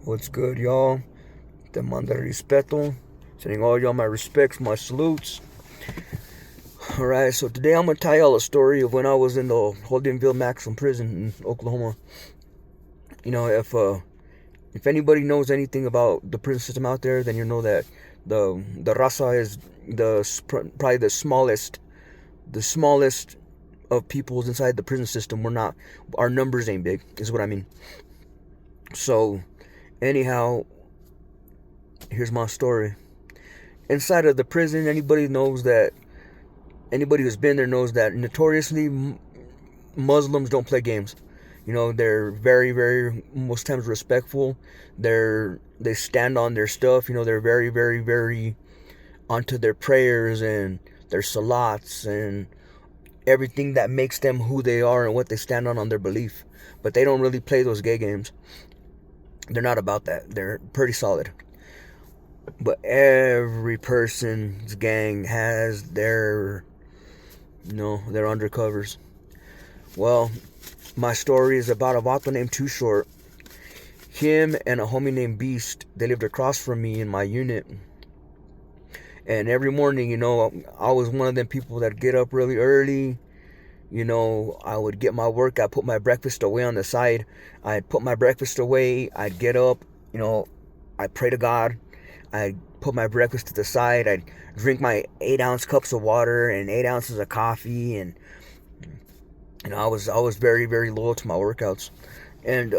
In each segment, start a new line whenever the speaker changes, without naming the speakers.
What's good, y'all? Te manda respeto. Sending all y'all my respects, my salutes. Alright, so today I'm gonna tell y'all a story of when I was in the Holdenville Maximum Prison in Oklahoma. You know, if anybody knows anything about the prison system out there, then you know that the raza is probably the smallest of peoples inside the prison system. Our numbers ain't big, is what I mean. So, anyhow, here's my story. Inside of the prison, anybody who's been there knows that notoriously Muslims don't play games. You know, they're very, very, most times respectful. They stand on their stuff. You know, they're very, very, very onto their prayers and their salats and everything that makes them who they are and what they stand on their belief. But they don't really play those gay games. They're not about that. They're pretty solid. But every person's gang has their undercovers. Well, my story is about a vato named Too Short. Him and a homie named Beast, they lived across from me in my unit. And every morning, I was one of them people that get up really early. I would get my work. I'd put my breakfast away on the side. I'd put my breakfast away. I'd get up. I'd pray to God. I'd put my breakfast to the side. I'd drink my 8-ounce cups of water and 8 ounces of coffee. And I was very, very loyal to my workouts. And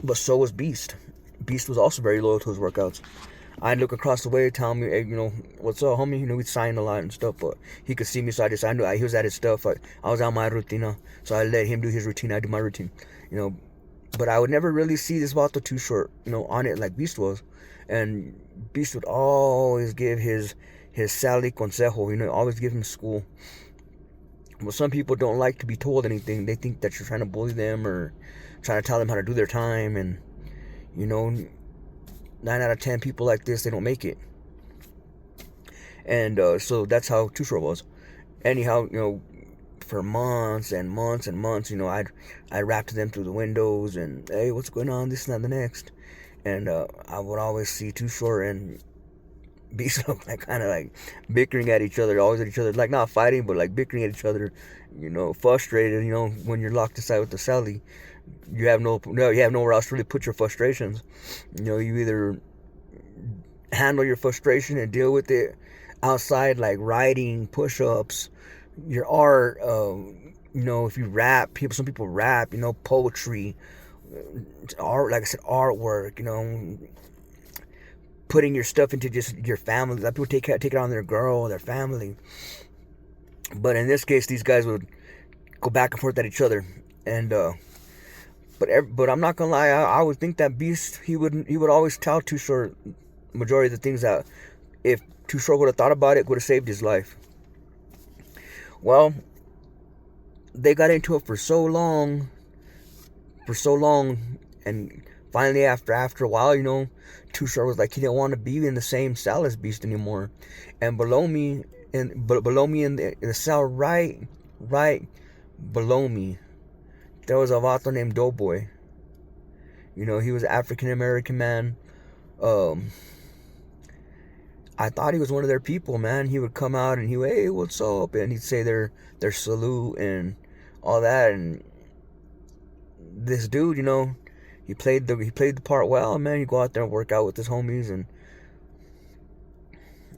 but so was Beast. Beast was also very loyal to his workouts. I'd look across the way, tell me, hey, what's up, homie? We'd sign a lot and stuff, but he could see me, so I knew he was at his stuff. I was on my routine, so I let him do his routine. I do my routine, But I would never really see this vato Too Short, on it like Beast was. And Beast would always give his Sally consejo, always give him school. Well, some people don't like to be told anything. They think that you're trying to bully them or trying to tell them how to do their time. And, 9 out of 10 people like this, they don't make it. And so that's how Too Short was. Anyhow, for months and months and months, I'd rap to them through the windows and, hey, what's going on, this and that, the next. And I would always see Too Short and Beast kind of like bickering at each other, always at each other, like not fighting, but like bickering at each other, frustrated. When you're locked inside with the celly, you have nowhere else to really put your frustrations. You either handle your frustration and deal with it outside, like writing, push-ups, your art. If you rap, some people rap. Poetry, art. Like I said, artwork. Putting your stuff into just your family. Like people take it on their girl, their family. But in this case, these guys would go back and forth at each other. And but I'm not gonna lie, I would think that Beast, he would always tell Too Short majority of the things that if Too Short would have thought about it, would have saved his life. Well, they got into it for so long, and finally after a while, Too Short was like he didn't want to be in the same cell as Beast anymore. And below me in the cell right below me, there was a vato named Doughboy. He was an African American man. I thought he was one of their people, man. He would come out and he would, hey, what's up? And he'd say their salute and all that. And this dude, he played the part well, man. He'd go out there and work out with his homies and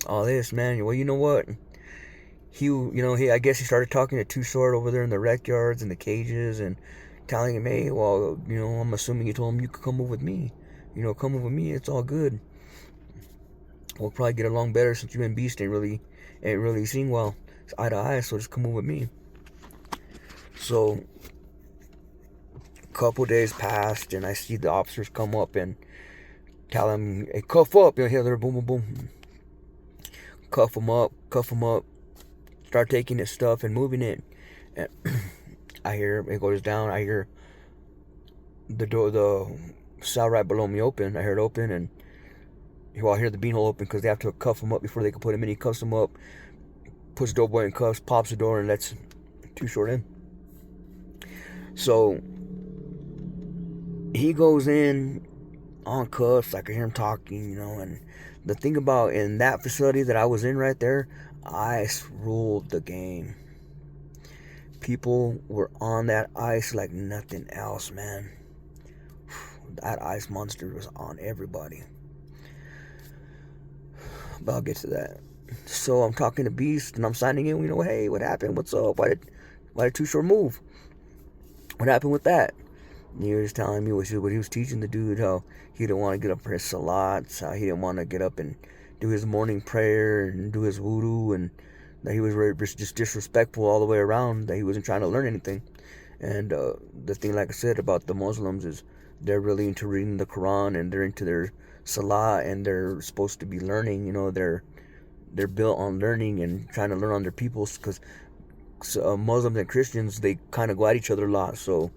all this, man. Well, you know what? I guess he started talking to Too Short over there in the rec yards and the cages and telling him, hey, well, I'm assuming he told him you could come over with me. Come over with me. It's all good. We'll probably get along better since you and Beast ain't really seeing well. It's eye to eye, so just come over with me. So a couple days passed and I see the officers come up and tell him, hey, cuff up. Here they're boom, boom, boom. Cuff him up. Start taking his stuff and moving it. And I hear it goes down. I hear the door, the cell right below me open. I hear it open, and I hear the beanhole open because they have to cuff him up before they can put him in. He cuffs him up, puts Doughboy in cuffs, pops the door, and lets Too Short in. So he goes in on cuffs. I could hear him talking, and the thing about in that facility that I was in right there, ice ruled the game. People were on that ice like nothing else, man. That ice monster was on everybody. But I'll get to that. So I'm talking to Beast and I'm signing in. Hey, what happened? What's up? Why did Too Short move? What happened with that? And he was telling me what he was teaching the dude, how he didn't want to get up for his salats, how he didn't want to get up and do his morning prayer and do his voodoo, and that he was just disrespectful all the way around, that he wasn't trying to learn anything. And the thing, like I said, about the Muslims is they're really into reading the Quran and they're into their salah and they're supposed to be learning. They're built on learning and trying to learn on their peoples, because Muslims and Christians, they kind of go at each other a lot, so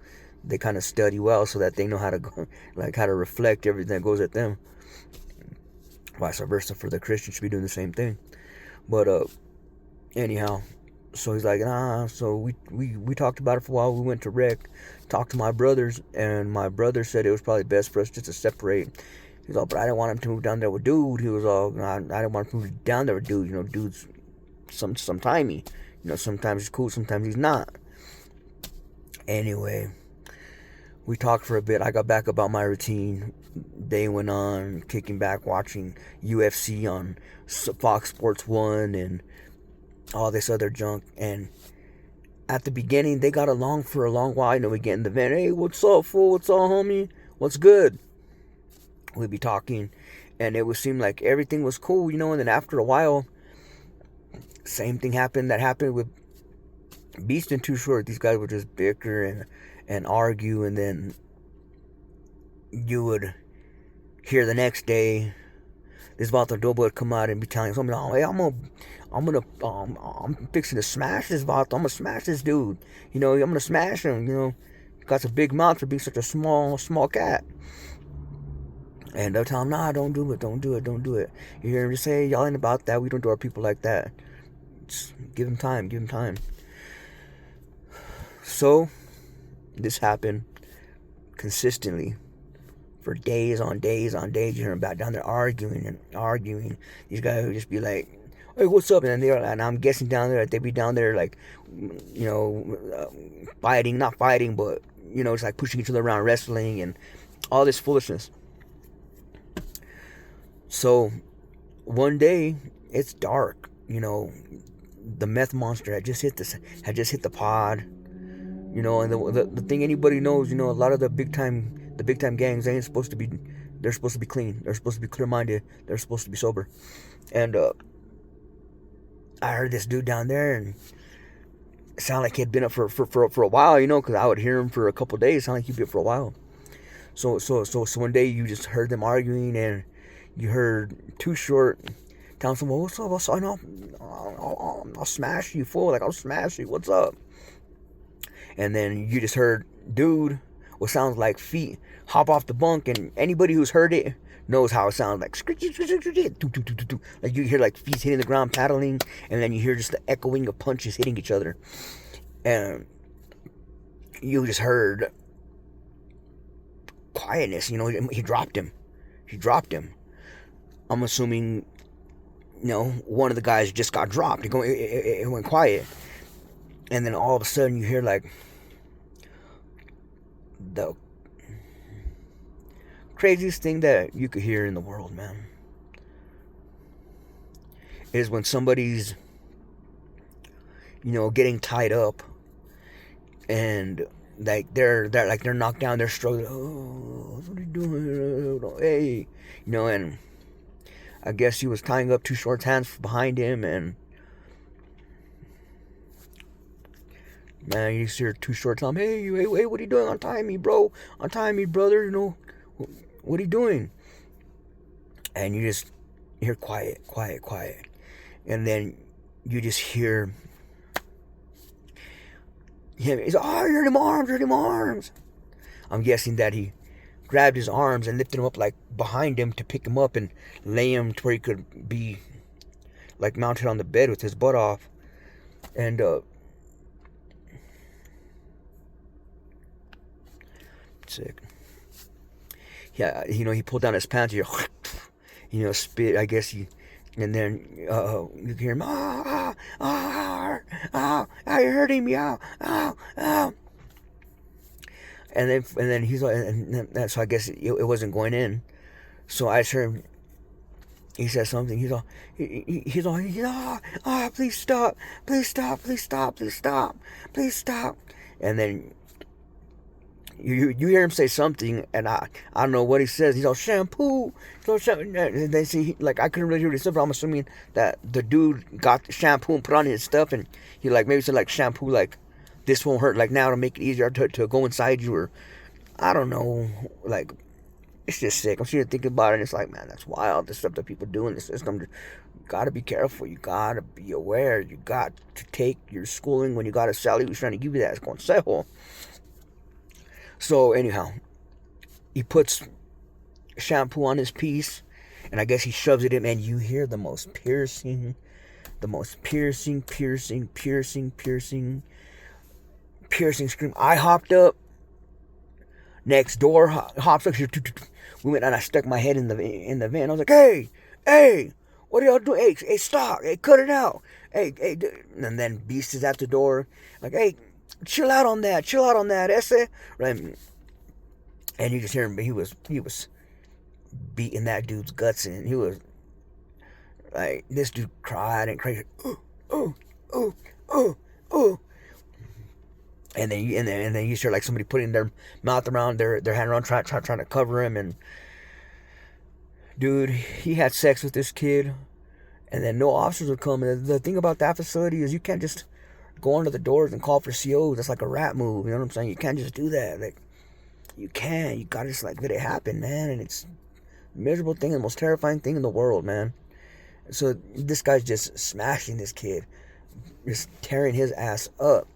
they kind of study well so that they know how to go, like how to reflect everything that goes at them. Vice versa for the Christians, should be doing the same thing. But anyhow, so he's like, nah. So we talked about it for a while. We went to Rick, talked to my brothers, and my brother said it was probably best for us just to separate. He's all, but I didn't want him to move down there with dude. He was all, I didn't want him to move down there with dude. Dude's sometimey. Sometimes he's cool, sometimes he's not. Anyway, we talked for a bit. I got back about my routine. Day went on, kicking back, watching UFC on Fox Sports 1 and all this other junk. And at the beginning, they got along for a long while. We get in the van. Hey, what's up, fool? What's up, homie? What's good? We'd be talking, and it would seem like everything was cool, and then after a while, same thing happened that happened with Beast and Too Short. These guys would just bicker and argue, and then you would hear the next day this Vato Dobo would come out and be telling somebody, oh, hey, I'm fixing to smash this Vato. I'm gonna smash this dude. I'm gonna smash him. Got a big mouth for being such a small cat. And they'll tell him, nah, don't do it. You hear him just say, y'all ain't about that. We don't do our people like that. Just give him time. So, this happened consistently for days on days. You hear them back down there arguing. These guys would just be like, hey, what's up? And I'm guessing down there that they'd be down there like, fighting, not fighting, but, it's like pushing each other around, wrestling and all this foolishness. So, one day, it's dark, the meth monster had just hit the pod, and the thing anybody knows, a lot of the big time gangs, they ain't supposed to be, they're supposed to be clean, they're supposed to be clear-minded, they're supposed to be sober. And I heard this dude down there, and it sounded like he had been up for a while, because I would hear him for a couple days. It sounded like he'd been up for a while. So one day you just heard them arguing, and you heard Too Short telling someone, what's up? I'll smash you, fool. Like, I'll smash you. What's up? And then you just heard dude, what sounds like feet, hop off the bunk. And anybody who's heard it knows how it sounds, like like you hear like feet hitting the ground, paddling. And then you hear just the echoing of punches hitting each other. And you just heard quietness. He dropped him. I'm assuming, one of the guys just got dropped. It went quiet. And then all of a sudden you hear like the craziest thing that you could hear in the world, man, is when somebody's, getting tied up and like they're knocked down, they're struggling. Oh, what are you doing? Hey, and I guess he was tying up Too Short's hands behind him, and man, you hear Too Short tell him, hey, what are you doing? Untie me, bro. Untie me, brother. What are you doing? And you just hear quiet. And then you just hear him. He's like, oh, I heard him arms. I'm guessing that he grabbed his arms and lifted him up like behind him to pick him up and lay him to where he could be like mounted on the bed with his butt off. And sick. Yeah, he pulled down his pants. Spit. I guess he, and then you can hear him. You're hurting me. And then he's like, so I guess it wasn't going in. So I just heard him. He said something. He's all, please stop, please stop, please stop, please stop, please stop. And then you hear him say something, and I don't know what he says. He's all shampoo, and they see like I couldn't really hear what he said, but I'm assuming that the dude got the shampoo and put on his stuff, and he like maybe said like shampoo, like this won't hurt, like now to make it easier to go inside you, or I don't know, like. It's just sick. I'm sitting thinking about it, and it's like, man, that's wild. The stuff that people do in the system. You gotta be careful. You gotta be aware. You got to take your schooling when you got a salary who's trying to give you that. It's consejo. So anyhow, he puts shampoo on his piece, and I guess he shoves it in, and you hear the most piercing scream. I hopped up. Next door hops up. We went and I stuck my head in the van. I was like, hey, what are y'all doing? Hey, stop. Hey, cut it out. Hey. And then Beast is at the door. Like, hey, chill out on that, ese. Right? And you just hear him, he was beating that dude's guts in. He was like, this dude cried and crazy. Oh. And then you hear like somebody putting their mouth around their hand around trying to cover him. And dude, he had sex with this kid, and then no officers would come. And the thing about that facility is you can't just go under the doors and call for COs. That's like a rat move. You know what I'm saying? You can't just do that. Like you can't. You gotta just like let it happen, man. And it's a miserable thing, the most terrifying thing in the world, man. So this guy's just smashing this kid, just tearing his ass up.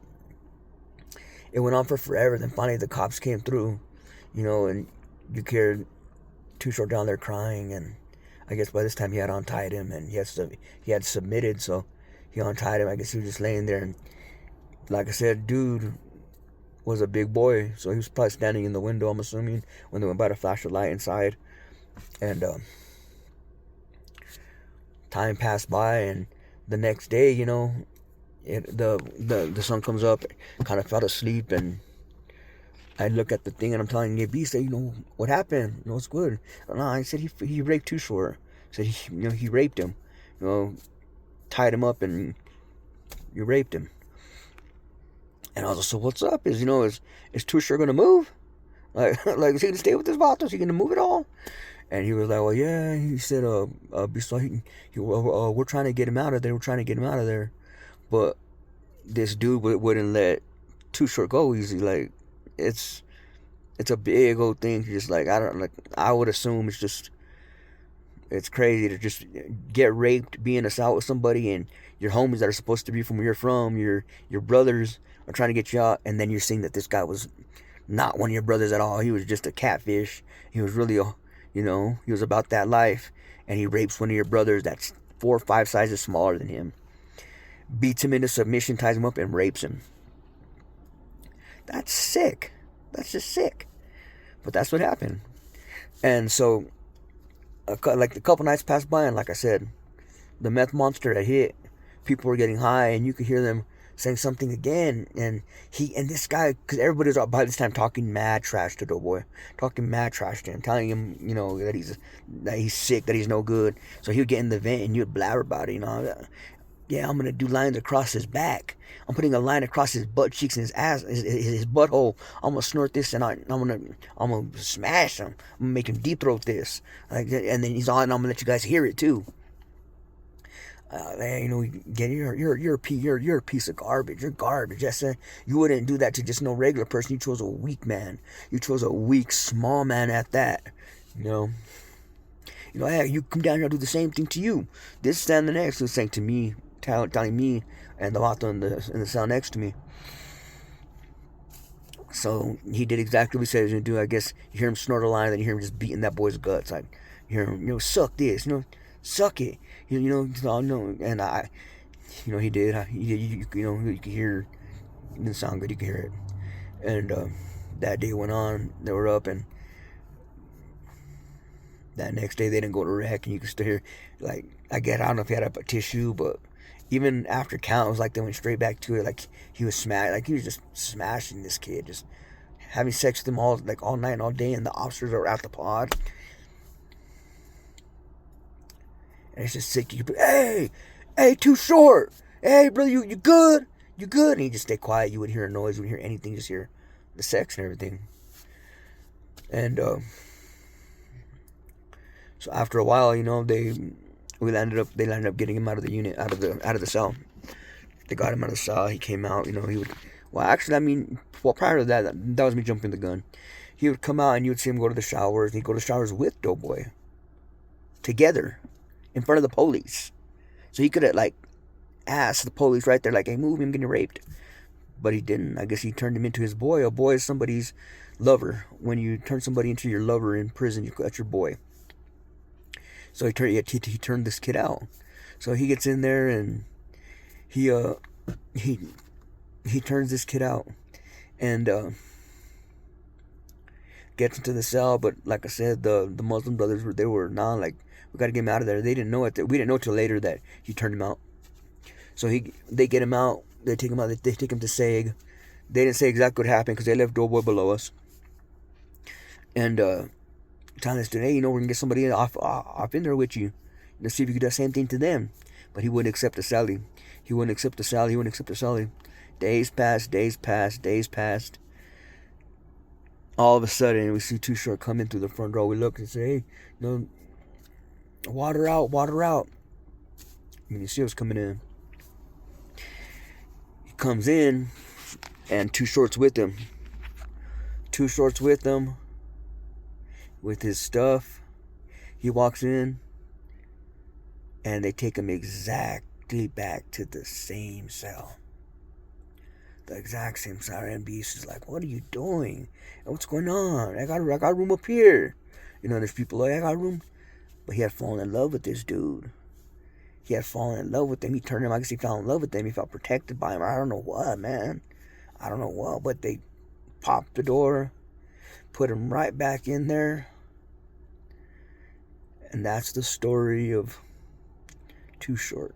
It went on for forever. Then finally the cops came through, and you hear Too Short down there crying. And I guess by this time he had untied him, and he had submitted, so he untied him. I guess he was just laying there, and like I said, dude was a big boy, so he was probably standing in the window, I'm assuming, when they went by to flash the light inside. And time passed by, and the next day, the sun comes up. Kind of fell asleep, and I look at the thing, and I'm telling B, say, what happened? It's good. No, I said he raped Too Short. Said he raped him. Tied him up, and you raped him. And I was like, so what's up? Is Too Short gonna move? Like is he gonna stay with this vato? Is he gonna move at all? And he was like, well, yeah. He said, we're trying to get him out of there. But this dude wouldn't let Too Short go easy. Like, it's a big old thing. Just like, I would assume it's crazy to just get raped, be in a cell with somebody, and your homies that are supposed to be from where you're from, your brothers are trying to get you out, and then you're seeing that this guy was not one of your brothers at all. He was just a catfish. He was really he was about that life, and he rapes one of your brothers that's 4 or 5 sizes smaller than him. Beats him into submission, ties him up, and rapes him. That's sick. That's just sick. But that's what happened. And so, like a couple nights passed by, and like I said, the meth monster had hit. People were getting high, and you could hear them saying something again. And this guy, because everybody's by this time talking mad trash to Doughboy, talking mad trash to him, telling him, that he's sick, that he's no good. So he would get in the vent, and you would blabber about it, Yeah, I'm gonna do lines across his back. I'm putting a line across his butt cheeks and his ass, his butthole. I'm gonna snort this, and I'm gonna smash him. I'm gonna make him deep throat this. And then he's on. And I'm gonna let you guys hear it too. You're a piece of garbage. You're garbage. You wouldn't do that to just no regular person. You chose a weak man. You chose a weak, small man at that. Hey, you come down here, I'll do the same thing to you. This standing next to saying to me, telling me, and the vato in the cell next to me. So he did exactly what he said he was gonna do. I guess you hear him snort a line, then you hear him just beating that boy's guts. Like you hear him, suck this, suck it, no, and he did. You could hear. It didn't sound good. You could hear it. And that day went on. They were up, and That next day they didn't go to rec, and you could still hear, like, I don't know if he had a tissue, but even after count, it was like they went straight back to it. Like he was he was just smashing this kid, just having sex with him all night and all day, and the officers are at the pod. And it's just sick. You be, hey, too short. Hey, brother, you good? You good? And he just stay quiet. You wouldn't hear a noise. You wouldn't hear anything. Just hear the sex and everything. And so after a while, they landed up getting him out of the unit, out of the cell. They got him out of the cell. He came out. He would. Well, actually, prior to that was me jumping the gun. He would come out and you would see him go to the showers. He'd go to the showers with Doughboy. Together. In front of the police. So he could have, asked the police right there, hey, move him, getting raped. But he didn't. I guess he turned him into his boy. A boy is somebody's lover. When you turn somebody into your lover in prison, that's your boy. So he turned this kid out. So he gets in there and he turns this kid out and gets into the cell. But like I said, the Muslim brothers were we gotta get him out of there. They didn't know it. We didn't know till later that he turned him out. So they get him out. They take him out. They take him to SAG. They didn't say exactly what happened because they left Doughboy below us. And telling us, hey, we're gonna get somebody off in there with you. Let's see if you could do the same thing to them. But he wouldn't accept the Sally. He wouldn't accept the Sally. Days passed. All of a sudden, we see Too Short come in through the front door. We look and say, hey, water out. You see us coming in. He comes in, and Too Short's with him. With his stuff. He walks in, and they take him exactly back to the same cell. The exact same cell. And Beast is like, what are you doing? What's going on? I got room up here. There's people like, I got room. But he had fallen in love with this dude. He had fallen in love with him. He turned him, I guess he fell in love with him. He felt protected by him. I don't know what, man. I don't know what. But they popped the door, put him right back in there. And that's the story of Too Short.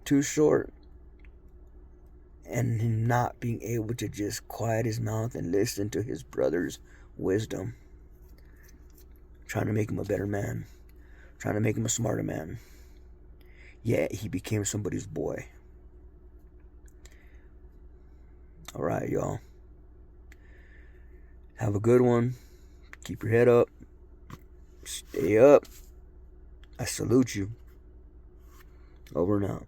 Too Short. And him not being able to just quiet his mouth and listen to his brother's wisdom. Trying to make him a better man. Trying to make him a smarter man. Yet he became somebody's boy. Alright, y'all. Have a good one. Keep your head up. Stay up. I salute you. Over and out.